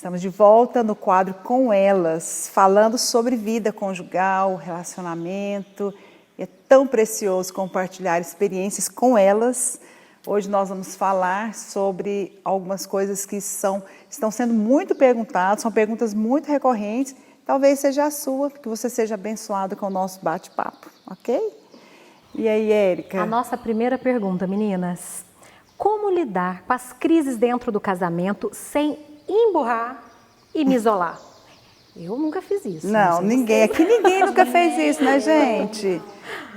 Estamos de volta no quadro Com Elas, falando sobre vida conjugal, relacionamento. É tão precioso compartilhar experiências com elas. Hoje nós vamos falar sobre algumas coisas que estão sendo muito perguntadas, são perguntas muito recorrentes. Talvez seja a sua, que você seja abençoado com o nosso bate-papo, ok? E aí, Érica? A nossa primeira pergunta, meninas. Como lidar com as crises dentro do casamento sem emburrar e me isolar? Eu nunca fiz isso. Não, ninguém nunca fez isso, né, gente?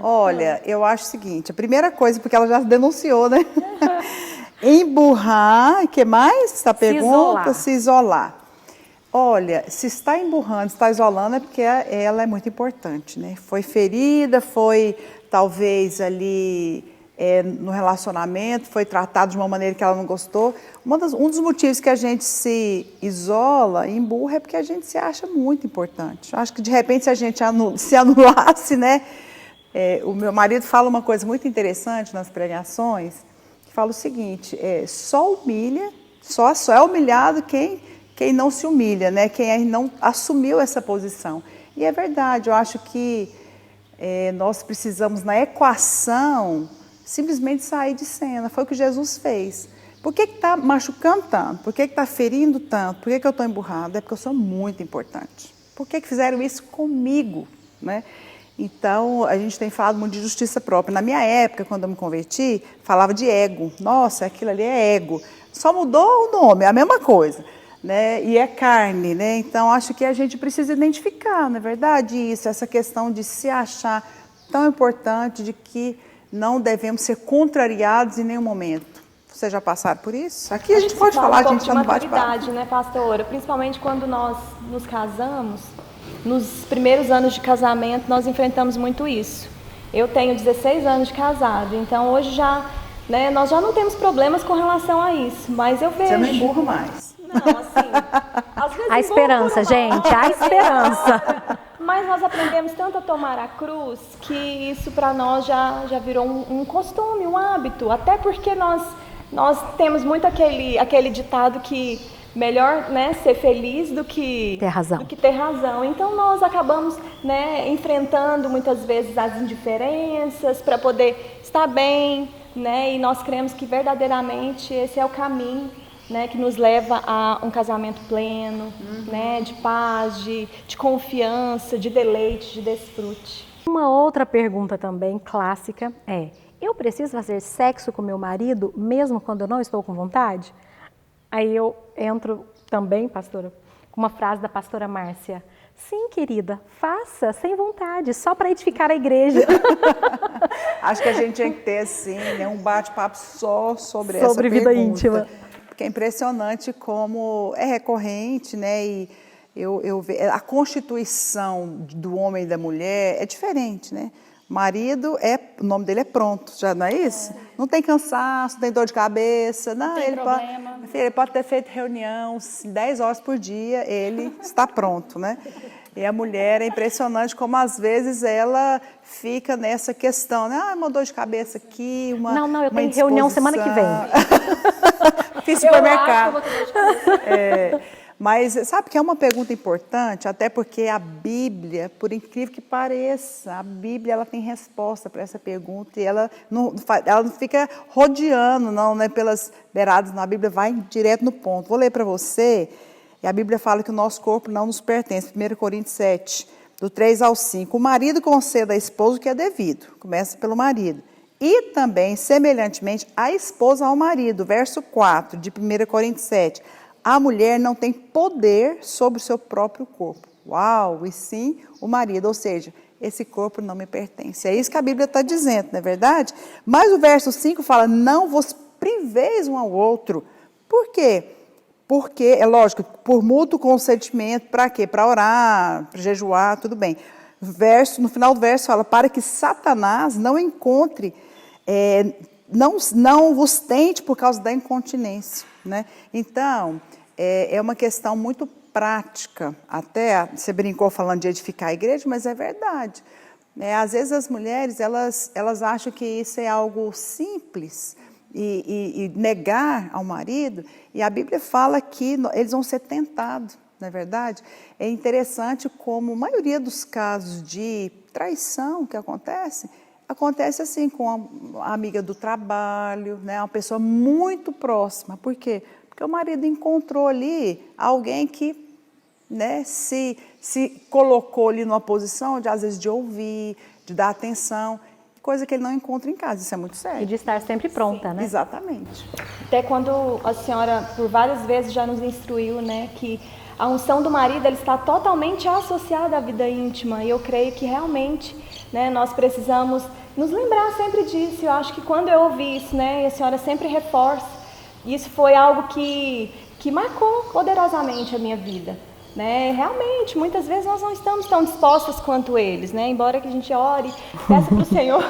Olha, eu acho o seguinte, a primeira coisa, porque ela já denunciou, né? Emburrar, o que mais? Essa pergunta? Se isolar. Olha, se está emburrando, se está isolando, é porque ela é muito importante, né? Foi ferida, foi talvez ali no relacionamento, foi tratado de uma maneira que ela não gostou. Um dos motivos que a gente se isola, emburra, é porque a gente se acha muito importante. Acho que de repente se a gente se anulasse, né? O meu marido fala uma coisa muito interessante nas pregações, que fala o seguinte, só humilha, só é humilhado quem não se humilha, né? Quem não assumiu essa posição. E é verdade, eu acho que nós precisamos, na equação, simplesmente sair de cena. Foi o que Jesus fez. Por que está machucando tanto? Por que está ferindo tanto? Por que eu estou emburrada? É porque eu sou muito importante. Por que fizeram isso comigo? Né? Então, a gente tem falado muito de justiça própria. Na minha época, quando eu me converti, falava de ego. Nossa, aquilo ali é ego. Só mudou o nome, é a mesma coisa. Né? E é carne, né? Então acho que a gente precisa identificar, não é verdade, isso, essa questão de se achar tão importante, de que não devemos ser contrariados em nenhum momento. Vocês já passaram por isso? Aqui a gente pode falar, a gente está no bate-papo. Né, pastora? Principalmente quando nós nos casamos, nos primeiros anos de casamento, nós enfrentamos muito isso. Eu tenho 16 anos de casado, então hoje né, nós já não temos problemas com relação a isso, mas eu vejo... Você não emburra mais. Não, assim, às vezes a esperança, gente, a esperança. Mas nós aprendemos tanto a tomar a cruz que isso para nós já virou um costume, um hábito. Até porque nós temos muito aquele ditado que melhor, né, ser feliz do que ter razão. Então nós acabamos, né, enfrentando muitas vezes as indiferenças para poder estar bem, né, e nós cremos que verdadeiramente esse é o caminho, né, que nos leva a um casamento pleno, né, de paz, de confiança, de deleite, de desfrute. Uma outra pergunta também clássica é: eu preciso fazer sexo com meu marido mesmo quando eu não estou com vontade? Aí eu entro também, pastora, com uma frase da pastora Márcia: sim, querida, faça sem vontade, só para edificar a igreja. Acho que a gente tinha que ter, assim, né, um bate-papo só sobre essa pergunta. Vida íntima. Porque é impressionante como é recorrente, né? E a constituição do homem e da mulher é diferente, né? Marido, o nome dele é pronto, já não é isso? Não tem cansaço, não tem dor de cabeça, não ele pode ter feito reunião 10 horas por dia, ele está pronto, né? E a mulher, é impressionante como às vezes ela fica nessa questão, né? Uma dor de cabeça aqui, Não, eu tenho reunião semana que vem. Fiz supermercado. Mas sabe que é uma pergunta importante, até porque a Bíblia, por incrível que pareça, a Bíblia ela tem resposta para essa pergunta e ela não fica rodeando, não, né, pelas beiradas, na Bíblia vai direto no ponto. Vou ler para você, e a Bíblia fala que o nosso corpo não nos pertence, 1 Coríntios 7, do 3 ao 5. O marido conceda à esposa o que é devido, começa pelo marido. E também, semelhantemente, a esposa ao marido, verso 4 de 1 Coríntios 7. A mulher não tem poder sobre o seu próprio corpo. Uau! E sim o marido, ou seja, esse corpo não me pertence. É isso que a Bíblia está dizendo, não é verdade? Mas o verso 5 fala, não vos priveis um ao outro. Por quê? Porque, é lógico, por mútuo consentimento, para quê? Para orar, para jejuar, tudo bem. No final do verso fala, para que Satanás não encontre, não vos tente por causa da incontinência. Né? Então, é uma questão muito prática, até você brincou falando de edificar a igreja, mas é verdade. Às vezes as mulheres, elas acham que isso é algo simples, e negar ao marido, e a Bíblia fala que eles vão ser tentados, não é verdade? É interessante como a maioria dos casos de traição que acontece assim com a amiga do trabalho, né? Uma pessoa muito próxima. Por quê? Porque o marido encontrou ali alguém que, né, se colocou ali numa posição de, às vezes, de ouvir, de dar atenção, coisa que ele não encontra em casa. Isso é muito sério. E de estar sempre pronta, né? Exatamente. Até quando a senhora, por várias vezes, já nos instruiu, né, que a unção do marido ela está totalmente associada à vida íntima. E eu creio que realmente, né, nós precisamos nos lembrar sempre disso. Eu acho que quando eu ouvi isso, né, e a senhora sempre reforça, isso foi algo que marcou poderosamente a minha vida. Né? Realmente, muitas vezes nós não estamos tão dispostas quanto eles, né? Embora que a gente ore, peça para o Senhor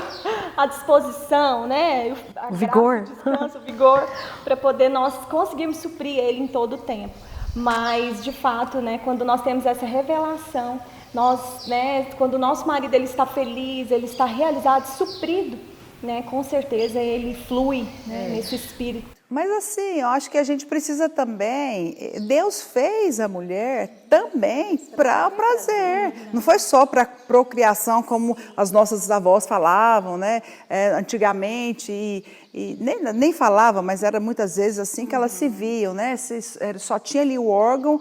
a disposição, né? O vigor, o vigor, para poder nós conseguirmos suprir Ele em todo o tempo. Mas, de fato, né, quando nós temos essa revelação, nós, né, quando o nosso marido ele está feliz, ele está realizado, suprido, né, com certeza ele flui, né, nesse espírito. Mas assim, eu acho que a gente precisa também, Deus fez a mulher também para o prazer, não foi só para procriação como as nossas avós falavam, né, antigamente, e nem falava, mas era muitas vezes assim que elas se viam, né, só tinha ali o órgão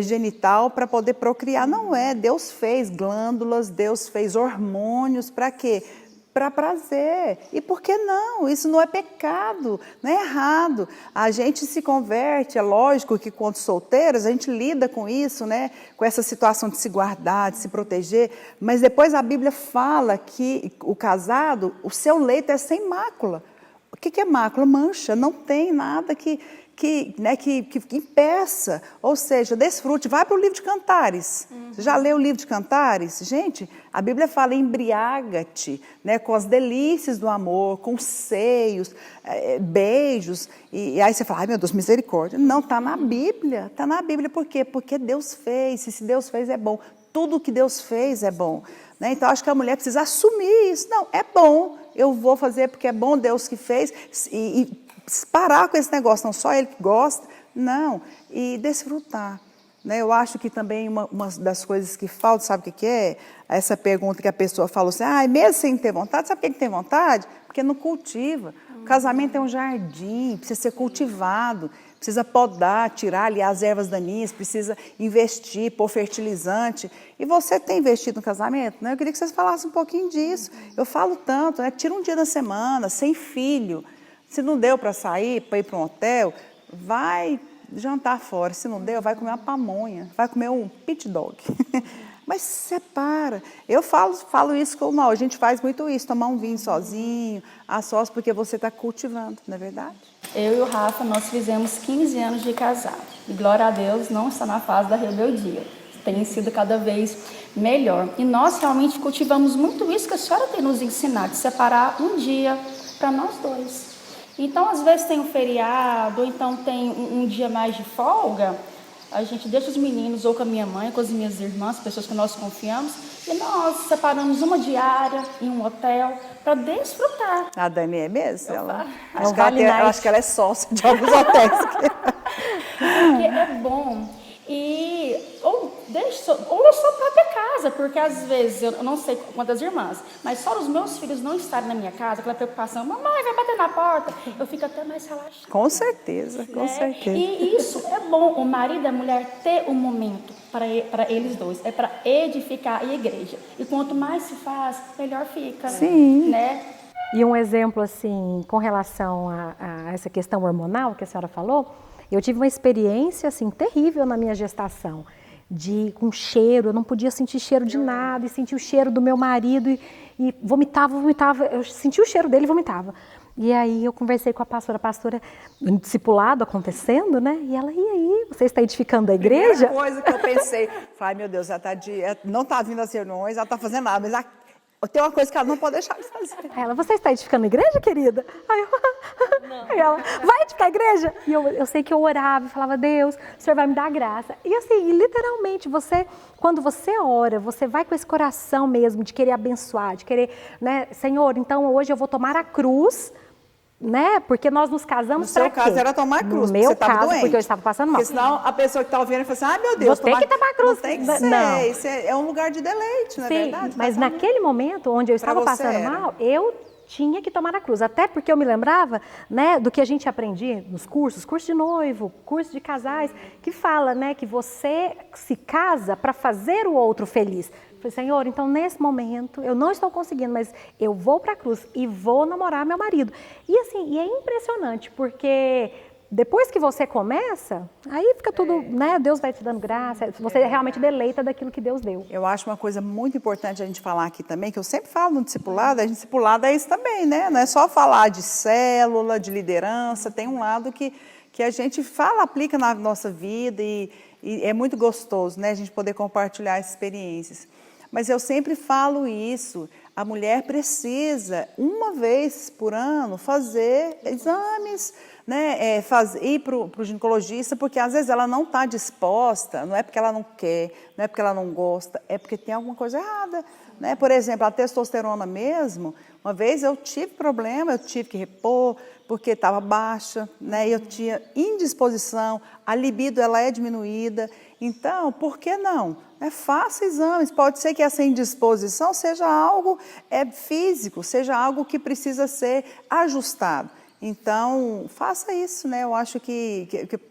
genital para poder procriar, não é, Deus fez glândulas, Deus fez hormônios, para quê? Para prazer. E por que não? Isso não é pecado, não é errado. A gente se converte, é lógico que quando solteiros a gente lida com isso, né? Com essa situação de se guardar, de se proteger, mas depois a Bíblia fala que o casado, o seu leito é sem mácula. O que é mácula? Mancha, não tem nada que impeça, ou seja, desfrute. Vai para o livro de Cantares. Você já leu o livro de Cantares? Gente, a Bíblia fala embriaga-te, né, com as delícias do amor, com seios, beijos. E aí você fala, ai meu Deus, misericórdia. Não, está na Bíblia. Está na Bíblia. Por quê? Porque Deus fez. E se Deus fez, é bom. Tudo que Deus fez é bom. Né? Então, acho que a mulher precisa assumir isso. Não, é bom. Eu vou fazer porque é bom Deus que fez. E parar com esse negócio, não só ele que gosta, não, e desfrutar. Né? Eu acho que também uma das coisas que falta, sabe o que é? Essa pergunta que a pessoa falou assim, mesmo sem ter vontade, sabe por que tem vontade? Porque não cultiva. O casamento é um jardim, precisa ser cultivado, precisa podar, tirar ali as ervas daninhas, precisa investir, pôr fertilizante. E você tem investido no casamento? Né? Eu queria que vocês falassem um pouquinho disso. Eu falo tanto, né? Tira um dia da semana, sem filho. Se não deu para sair, para ir para um hotel, vai jantar fora. Se não deu, vai comer uma pamonha, vai comer um pit dog. Mas separa. Eu falo isso com o mal. A gente faz muito isso, tomar um vinho sozinho, a sós, porque você está cultivando, não é verdade? Eu e o Rafa, nós fizemos 15 anos de casado. E glória a Deus, não está na fase da rebeldia. Tem sido cada vez melhor. E nós realmente cultivamos muito isso que a senhora tem nos ensinado, de separar um dia para nós dois. Então, às vezes tem um feriado, ou então tem um dia mais de folga, a gente deixa os meninos ou com a minha mãe, com as minhas irmãs, pessoas que nós confiamos, e nós separamos uma diária em um hotel para desfrutar. A Dani é mesmo? Acho que ela é sócia de alguns hotéis. Porque é bom. Ou na sua própria casa, porque às vezes, eu não sei quantas irmãs, mas só os meus filhos não estarem na minha casa, aquela preocupação, mamãe vai bater na porta, eu fico até mais relaxada. Com certeza, com certeza. E isso é bom, o marido e a mulher ter um momento para eles dois, é para edificar a igreja. E quanto mais se faz, melhor fica. Sim. Né? E um exemplo, assim, com relação a essa questão hormonal que a senhora falou, eu tive uma experiência, assim, terrível na minha gestação, com cheiro, eu não podia sentir cheiro de nada, e sentia o cheiro do meu marido, e vomitava, eu sentia o cheiro dele e vomitava. E aí eu conversei com a pastora, um discipulado acontecendo, né? E ela, e aí, você está edificando a igreja? A primeira coisa que eu pensei, falei, meu Deus, ela não está vindo às reuniões, ela está fazendo nada, mas tem uma coisa que ela não pode deixar de fazer. Aí ela, você está edificando a igreja, querida? Aí ela, vai edificar a igreja? E eu sei que eu orava e falava, Deus, o Senhor vai me dar graça. E assim, literalmente, quando você ora, você vai com esse coração mesmo de querer abençoar, de querer, né, Senhor, então hoje eu vou tomar a cruz né? Porque nós nos casamos para quê? No seu caso era tomar cruz, No meu você estava caso, doente. porque eu estava passando mal. Porque senão a pessoa que está ouvindo fala assim, ai meu Deus, Vou ter que tomar cruz. Não tem que ser, Não. isso é um lugar de deleite, não é Sim, verdade? mas naquele momento onde eu estava você passando era. mal, eu tinha que tomar a cruz. Até porque eu me lembrava, né, do que a gente aprendia nos cursos, curso de noivo, curso de casais, que fala, né, que você se casa para fazer o outro feliz. Eu falei, Senhor, então nesse momento eu não estou conseguindo, mas eu vou para a cruz e vou namorar meu marido. E assim, e é impressionante, porque depois que você começa, aí fica tudo, né, Deus vai te dando graça, você realmente deleita daquilo que Deus deu. Eu acho uma coisa muito importante a gente falar aqui também, que eu sempre falo no discipulado, a gente discipulado é isso também, né? Não é só falar de célula, de liderança, tem um lado que a gente fala, aplica na nossa vida e é muito gostoso, né? A gente poder compartilhar experiências. Mas eu sempre falo isso, a mulher precisa, uma vez por ano, fazer exames, né, ir para o ginecologista, porque às vezes ela não está disposta, não é porque ela não quer, não é porque ela não gosta, é porque tem alguma coisa errada. Né? Por exemplo, a testosterona mesmo, uma vez eu tive problema, eu tive que repor, porque estava baixa, né? Eu tinha indisposição, a libido ela é diminuída, então, por que não? Faça exames, pode ser que essa indisposição seja algo físico, seja algo que precisa ser ajustado. Então, faça isso, né? Eu acho que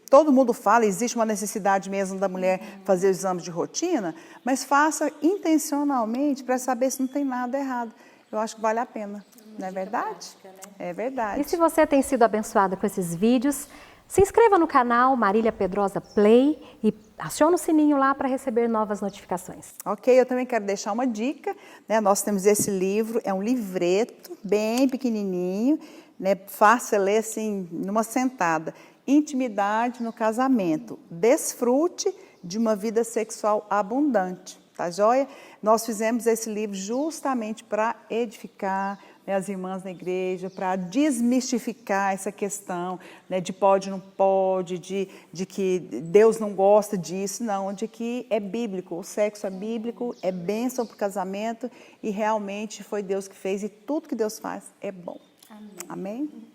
todo mundo fala, existe uma necessidade mesmo da mulher fazer exames de rotina, mas faça intencionalmente para saber se não tem nada errado. Eu acho que vale a pena, não é verdade? É verdade. E se você tem sido abençoada com esses vídeos, se inscreva no canal Marília Pedrosa Play e acione o sininho lá para receber novas notificações. Ok, eu também quero deixar uma dica, né? Nós temos esse livro, é um livreto bem pequenininho, né? Fácil ler assim, numa sentada. Intimidade no casamento, desfrute de uma vida sexual abundante, tá joia? Nós fizemos esse livro justamente para edificar, né, as irmãs na igreja, para desmistificar essa questão, né, de pode, não pode, de que Deus não gosta disso, não, de que é bíblico, o sexo é bíblico, é bênção para o casamento e realmente foi Deus que fez e tudo que Deus faz é bom. Amém? Amém?